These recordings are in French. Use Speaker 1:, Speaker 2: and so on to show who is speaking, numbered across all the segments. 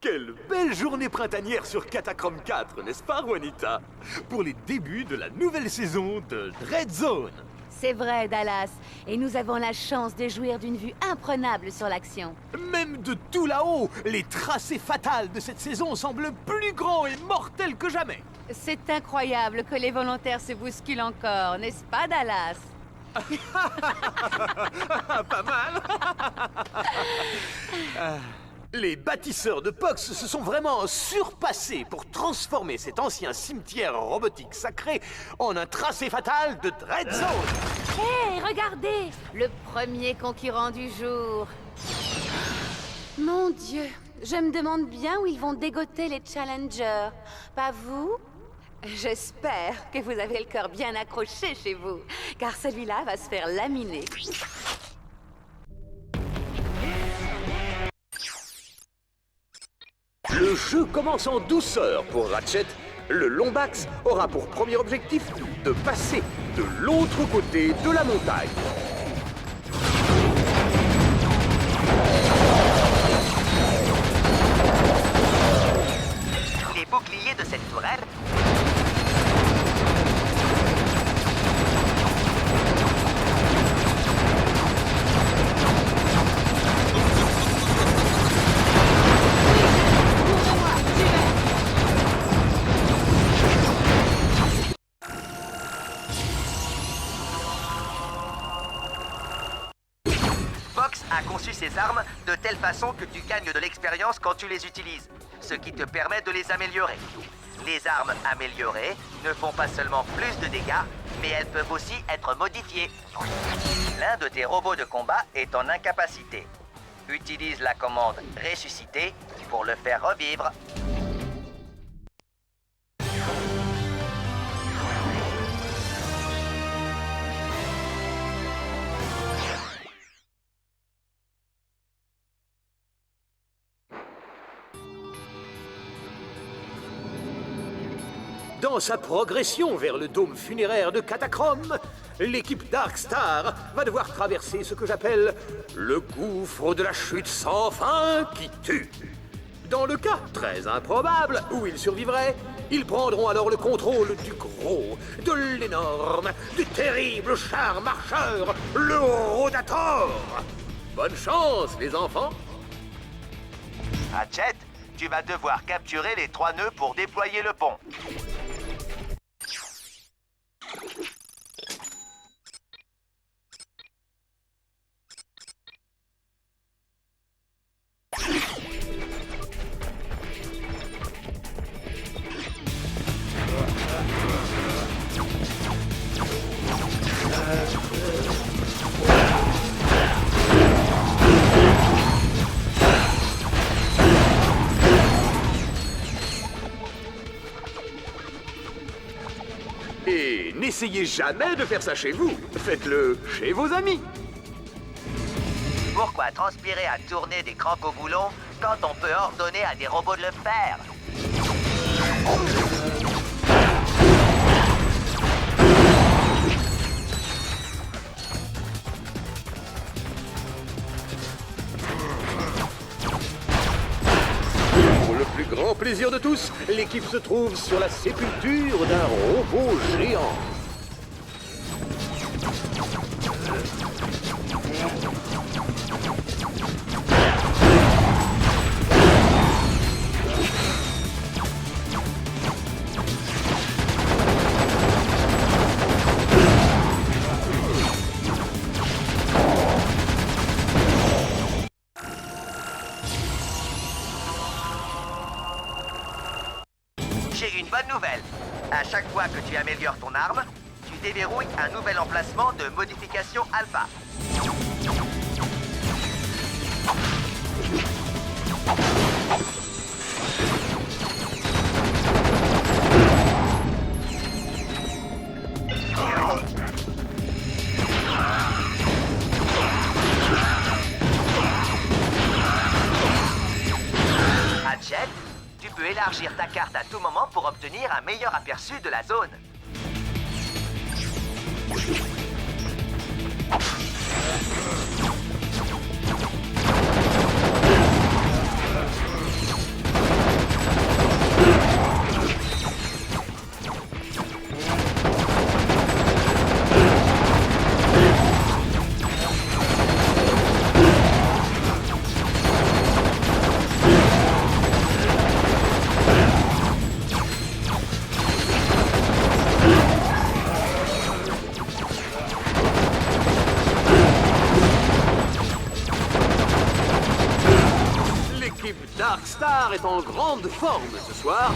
Speaker 1: Quelle belle journée printanière sur Catacrom 4, n'est-ce pas, Juanita? Pour les débuts de la nouvelle saison de Dread Zone.
Speaker 2: C'est vrai, Dallas. Et nous avons la chance de jouir d'une vue imprenable sur l'action.
Speaker 1: Même de tout là-haut, les tracés fatals de cette saison semblent plus grands et mortels que jamais.
Speaker 2: C'est incroyable que les volontaires se bousculent encore, n'est-ce pas, Dallas?
Speaker 1: Pas mal. Les bâtisseurs de Pox se sont vraiment surpassés pour transformer cet ancien cimetière robotique sacré en un tracé fatal de Dread Zone.
Speaker 2: Hé, regardez! Le premier concurrent du jour. Mon Dieu, je me demande bien où ils vont dégoter les challengers. Pas vous? J'espère que vous avez le cœur bien accroché chez vous, car celui-là va se faire laminer.
Speaker 1: Le jeu commence en douceur pour Ratchet. Le Lombax aura pour premier objectif de passer de l'autre côté de la montagne.
Speaker 3: Les boucliers de cette tourelle a conçu ses armes de telle façon que tu gagnes de l'expérience quand tu les utilises, ce qui te permet de les améliorer. Les armes améliorées ne font pas seulement plus de dégâts, mais elles peuvent aussi être modifiées. L'un de tes robots de combat est en incapacité. Utilise la commande « Ressusciter » pour le faire revivre.
Speaker 1: Dans sa progression vers le dôme funéraire de Catacrom, l'équipe Darkstar va devoir traverser ce que j'appelle le gouffre de la chute sans fin qui tue. Dans le cas très improbable où ils survivraient, ils prendront alors le contrôle du gros, de l'énorme, du terrible char marcheur, le Rodator. Bonne chance, les enfants!
Speaker 3: Ratchet, tu vas devoir capturer les 3 nœuds pour déployer le pont.
Speaker 1: Et n'essayez jamais de faire ça chez vous. Faites-le chez vos amis.
Speaker 3: Pourquoi transpirer à tourner des crampes au boulon quand on peut ordonner à des robots de le faire?
Speaker 1: Pour le plus grand plaisir de tous, l'équipe se trouve sur la sépulture d'un robot géant.
Speaker 3: J'ai une bonne nouvelle. À chaque fois que tu améliores ton arme, tu déverrouilles un nouvel emplacement de modification alpha. Hatchet, tu peux élargir ta carte à tout moment pour obtenir un meilleur aperçu de la zone.
Speaker 1: Darkstar est en grande forme ce soir.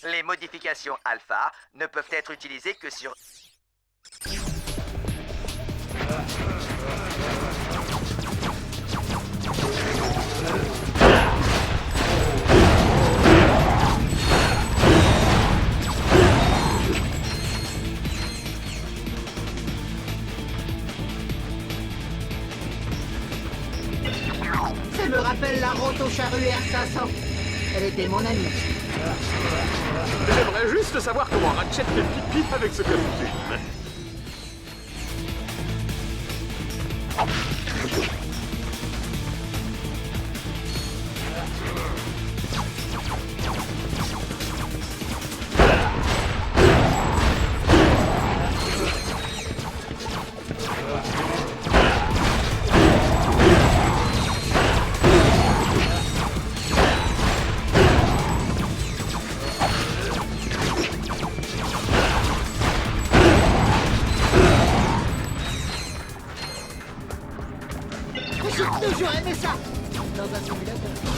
Speaker 3: Les modifications alpha ne peuvent être utilisées que sur...
Speaker 4: Ça me rappelle la Roto Charrue R500. Elle était mon amie.
Speaker 1: J'aimerais juste savoir comment Ratchet fait pipi avec ce costume.
Speaker 4: J'ai toujours aimé ça dans un simulateur.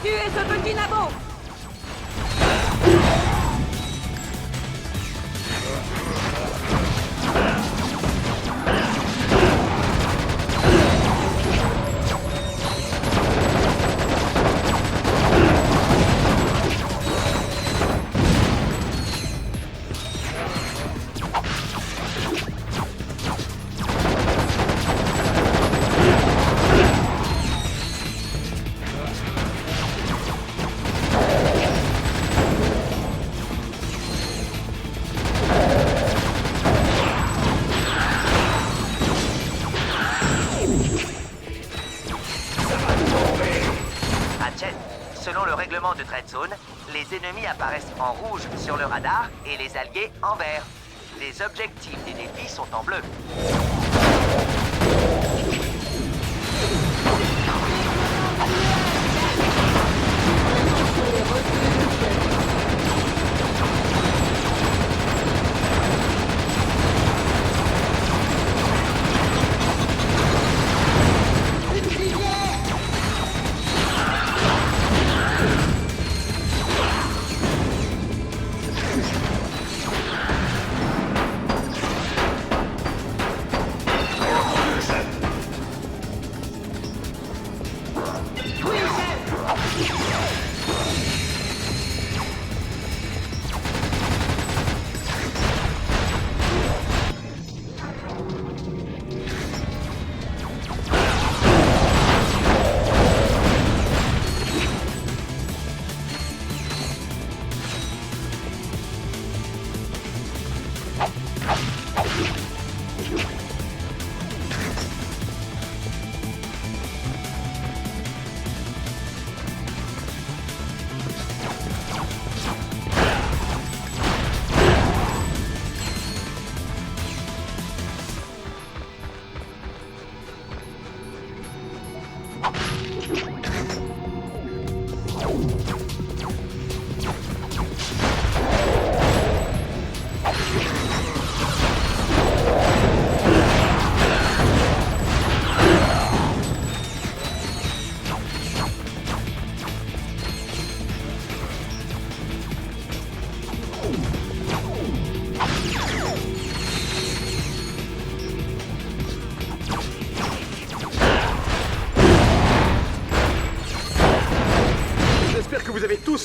Speaker 2: tuer ce petit nabo!
Speaker 3: Selon le règlement de Dread Zone, les ennemis apparaissent en rouge sur le radar et les alliés en vert. Les objectifs des défis sont en bleu.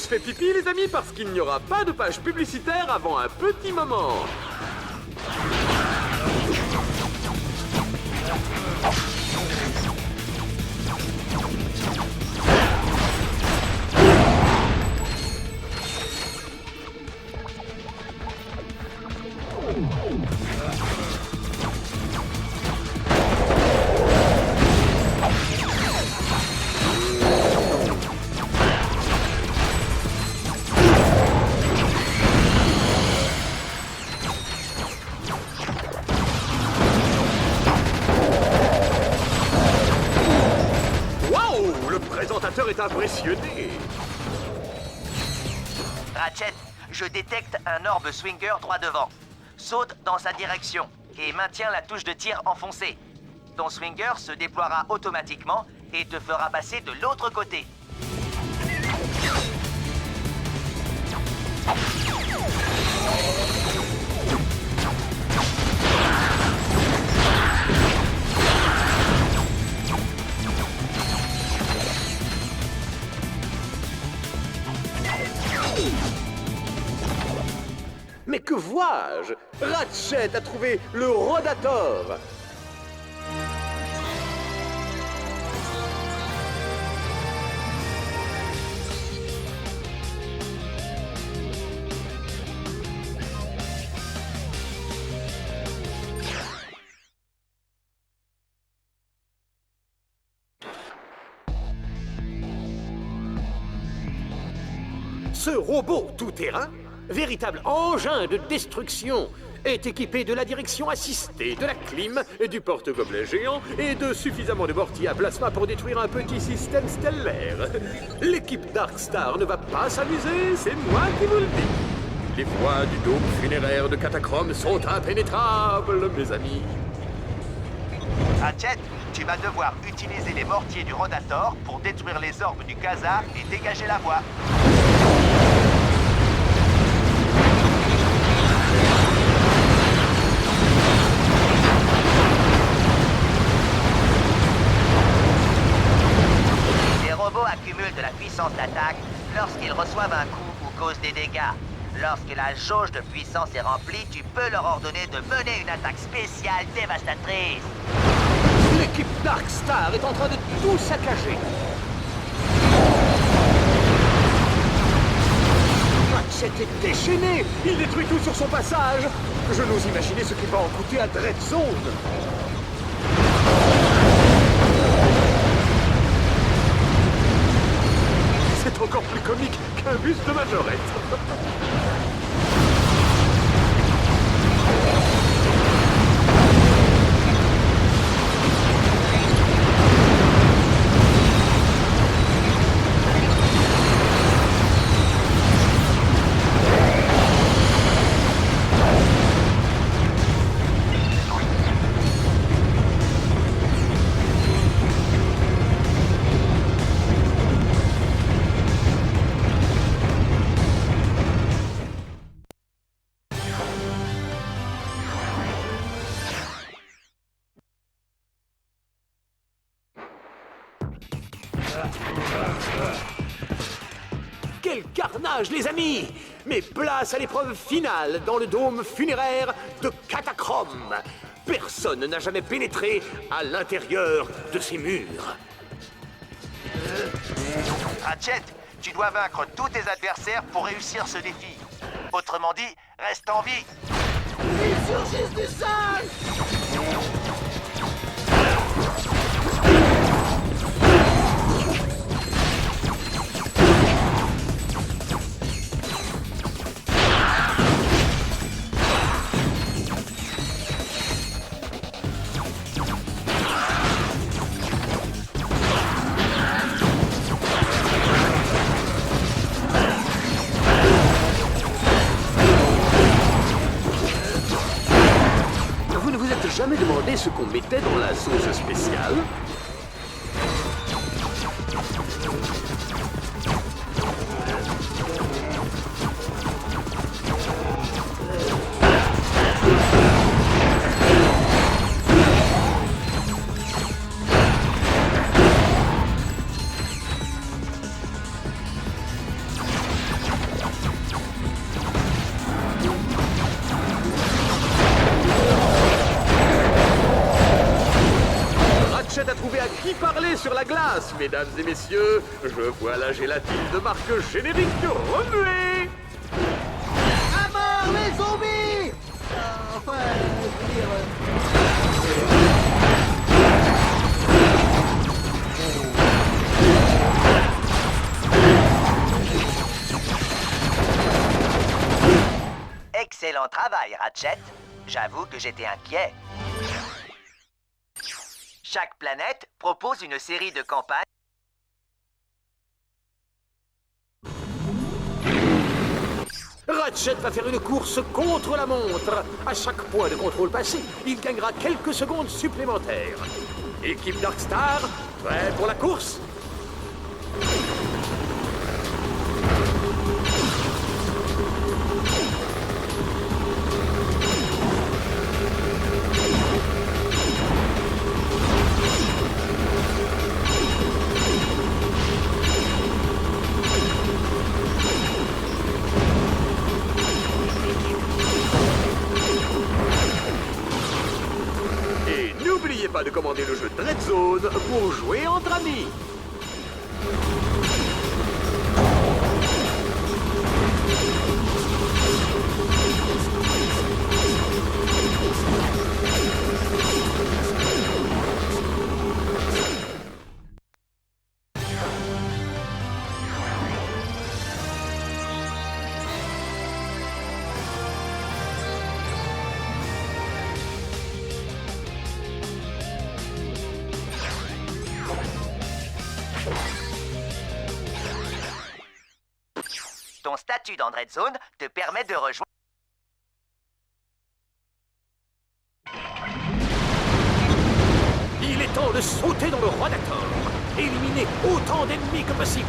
Speaker 5: fait pipi, les amis, parce qu'il n'y aura pas de page publicitaire avant un petit moment. Est impressionné.
Speaker 3: Ratchet, je détecte un orbe swinger droit devant. Saute dans sa direction et maintiens la touche de tir enfoncée. Ton swinger se déploiera automatiquement et te fera passer de l'autre côté.
Speaker 1: Mais que vois-je? Ratchet a trouvé le Rodator. Ce robot tout-terrain, véritable engin de destruction, est équipé de la direction assistée, de la clim, et du porte-gobelet géant et de suffisamment de mortiers à plasma pour détruire un petit système stellaire. L'équipe Darkstar ne va pas s'amuser, c'est moi qui vous le dis. Les voies du dôme funéraire de Catachrome sont impénétrables, mes amis.
Speaker 3: Ratchet, tu vas devoir utiliser les mortiers du Rodator pour détruire les orbes du Khazar et dégager la voie. Les robots accumulent de la puissance d'attaque lorsqu'ils reçoivent un coup ou causent des dégâts. Lorsque la jauge de puissance est remplie, tu peux leur ordonner de mener une attaque spéciale dévastatrice.
Speaker 1: L'équipe Darkstar est en train de tout saccager. Ratchet est déchaîné. Il détruit tout sur son passage. Je n'ose imaginer ce qu'il va en coûter à Dreadzone. C'est encore plus comique qu'un bus de majorette. Quel carnage, les amis! Mais place à l'épreuve finale dans le dôme funéraire de Catachrome. Personne n'a jamais pénétré à l'intérieur de ces murs.
Speaker 3: Ratchet, tu dois vaincre tous tes adversaires pour réussir ce défi. Autrement dit, reste en vie.
Speaker 4: Ils surgissent du sol!
Speaker 1: Vous ne vous êtes jamais demandé ce qu'on mettait dans la sauce spéciale?
Speaker 5: sur la glace, mesdames et messieurs. Je vois la gélatine de marque générique remuer.
Speaker 4: À mort les zombies! Enfin, je veux dire...
Speaker 3: Excellent travail, Ratchet. J'avoue que j'étais inquiet. Chaque planète propose une série de campagnes.
Speaker 1: Ratchet va faire une course contre la montre. À chaque point de contrôle passé, il gagnera quelques secondes supplémentaires. Équipe Darkstar, prêt pour la course?
Speaker 5: N'oubliez pas de commander le jeu Dread Zone pour jouer entre amis.
Speaker 3: Ton statut dans Dread Zone te permet de rejoindre...
Speaker 1: Il est temps de sauter dans le roi d'Ator. Éliminer autant d'ennemis que possible.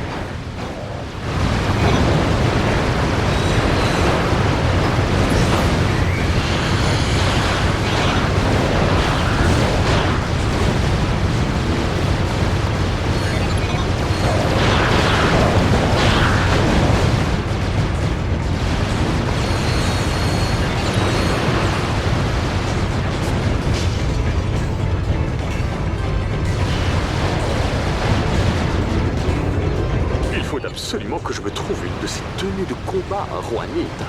Speaker 5: Il faut absolument que je me trouve une de ces tenues de combat à Juanita.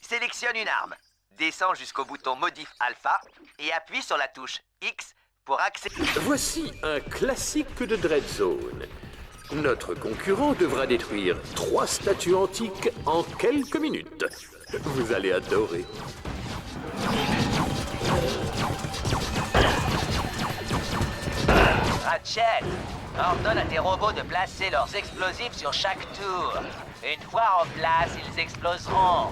Speaker 3: Sélectionne une arme. Descends jusqu'au bouton Modif Alpha et appuie sur la touche X pour accéder...
Speaker 1: Voici un classique de Dread Zone. Notre concurrent devra détruire 3 statues antiques en quelques minutes. Vous allez adorer.
Speaker 3: Ratchet, ordonne à tes robots de placer leurs explosifs sur chaque tour. Une fois en place, ils exploseront.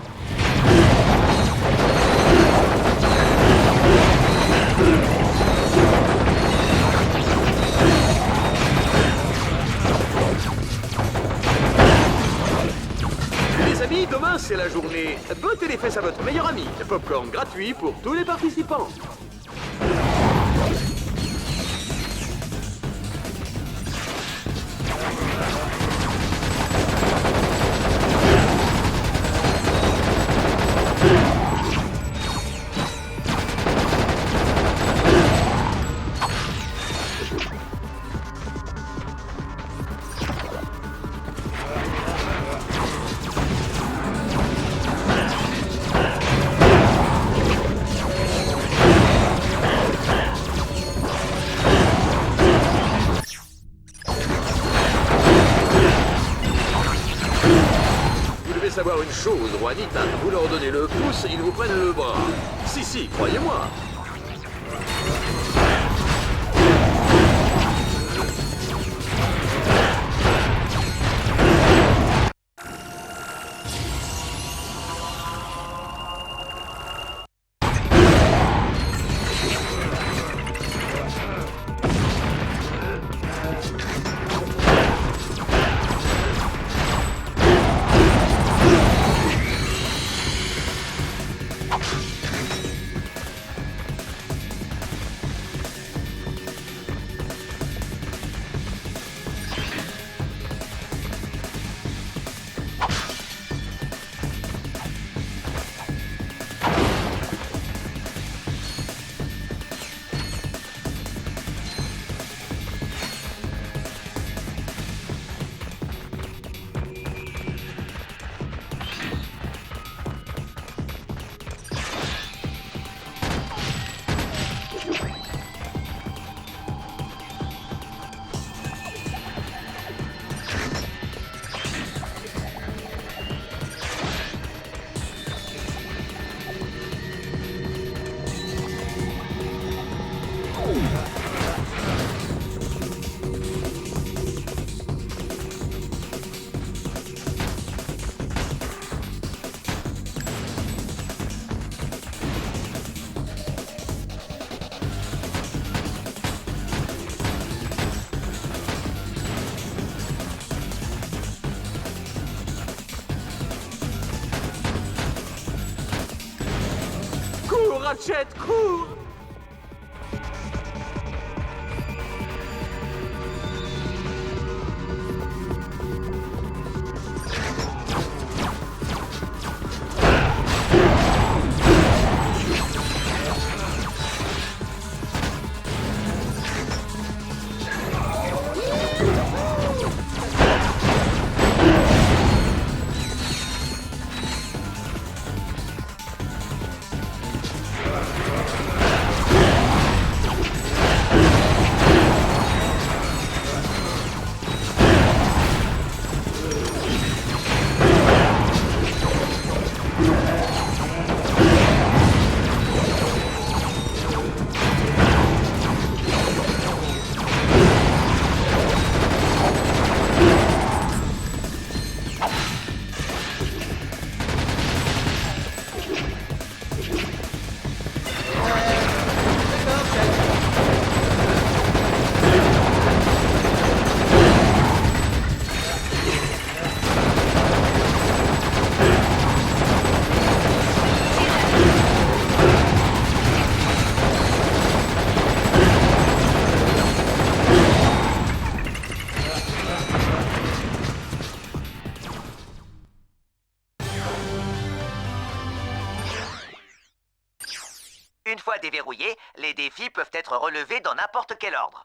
Speaker 5: Les amis, demain c'est la journée. Bottez les fesses à votre meilleur ami. Popcorn gratuit pour tous les participants. Vous devez savoir une chose, Juanita. Vous leur donnez le pouce, ils vous prennent le bras. Si, croyez-moi. Cours, Ratchet, cours!
Speaker 3: Une fois déverrouillés, les défis peuvent être relevés dans n'importe quel ordre.